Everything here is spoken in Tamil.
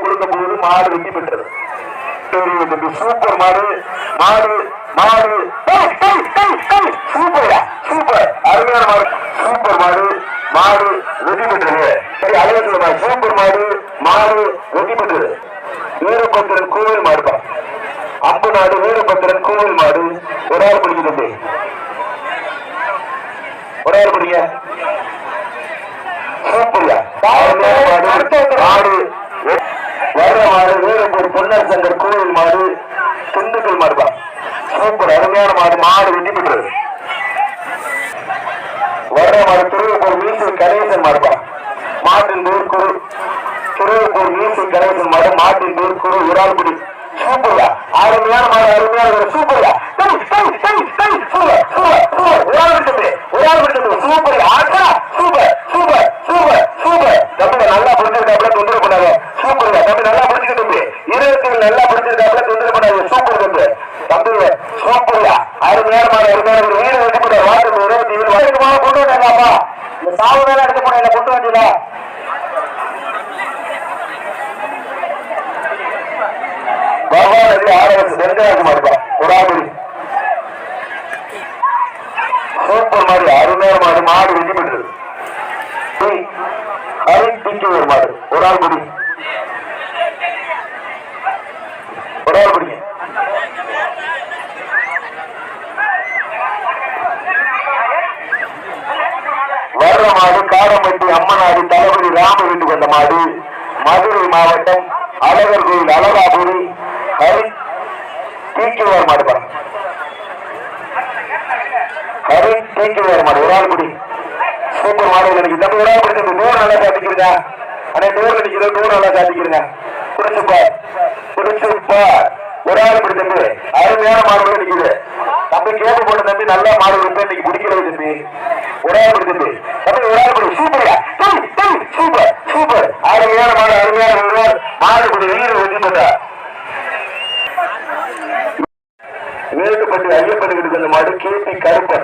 கொடுத்த போது மாடு வெற்றி பெற்றது. சூப்பர் மாடு மாடு மாடு சூப்பர் சூப்பர் அருமையான மாடு சூப்பர் மாடு மாடு வெற்றி பெற்றது. சரி அழகா சூப்பர் மாடு மாடு வெற்றி பெற்றது. வீரபத்திரன் கோவில் மாடுப்பா அம்பு நாடு வீரபத்திரன் கோவில் மாடு ஒரு ஆள் பிடிக்கிறது. ஒரு ஆள் பிடிங்க சூப்பர்யா மாடு வர்ற மாடு வீரப்பூர் பொன்னர் சங்கர் கோவில் மாடு திண்டுக்கல் மாடுப்பா சூப்பர் அருமையான மாடு மாடு வெற்றி பெற்றது. வர்ற மாடு திருவப்பூர் மீசல் கணேசன் மாடுப்பா மாட்டின் தூர்குரு திருவப்பூர் மீசல் கணேசன் மாடு மாட்டின் தூர்குரு ஒரு ஆள் பிடி சூப்பர்யா அருமையான மாடு அருமையான சூப்பர்யா சூப்பர் ஆட்டா சூப்பர் சூப்பர் சூப்பர் சூப்பர் தம்பி நல்லா பிடிச்சிருக்காப்ல தொந்தரவு பண்ணாங்க. சூப்பர்யா தம்பி நல்லா பிடிச்சிருக்கு தம்பி 20 நல்லா பிடிச்சிருக்காப்ல தொந்தரவு பண்ணாங்க. சூப்பர் தம்பி தம்பி சூப்பர்யா அருமையான மாடு அருமையான ஒரு வீடு வெட்டி போட வாட்டு 27 கொண்டு வந்தாங்கப்பா. இந்த சாவு வேலை எடுத்து போன கொண்டு வந்தீங்க. பகவான் ஆரோக்கிய நெருங்காக மாடுப்பா ஒரு ஆபடி சூப்பர் மாடு அருமையான மாடு மாடு வெற்றி பெற்றது. ஒரு மாடு ஒரு ஆள் முடி ஒரு ஆள் பிடிங்க வர்ற மாடு காரம்பட்டி அம்மநாடு தளபதி ராம வீட்டுக்கு வந்த மாடு மதுரை மாவட்டம் அழகர் கோயில் அழகாபுரி ஹரி தீக்குவார் மாடு படம் ஹரி தீக்குவார் மாடு ஒரு ஆள் முடி சூப்பர் மாடு எனக்கு தம்பி ஒரு ஆள் பிடிச்சது 100 நல்லா சாதிக்கிறீங்க. ஆனா 100 நிக்கிறது 100 நல்லா சாதிக்கிறீங்க. பிடிச்சுப்பா பிடிச்சுப்பா ஒரு ஆள் பிடிச்சது அருமையான மாடு நிக்குது. தம்பி கேட்டு போட்ட தம்பி நல்லா மாடு வந்து இன்னைக்கு பிடிக்கிறது தம்பி ஒரு ஆள் பிடிச்சது தம்பி ஒரு ஆள் பிடி சூப்பர்யா சூப்பர் சூப்பர் அருமையான மாடு அருமையான மாடு பிடி வீடு வெற்றி பெற்றா. வேலுப்பட்டி ஐயப்பனுக்கு மாடு கேபி கருப்பன்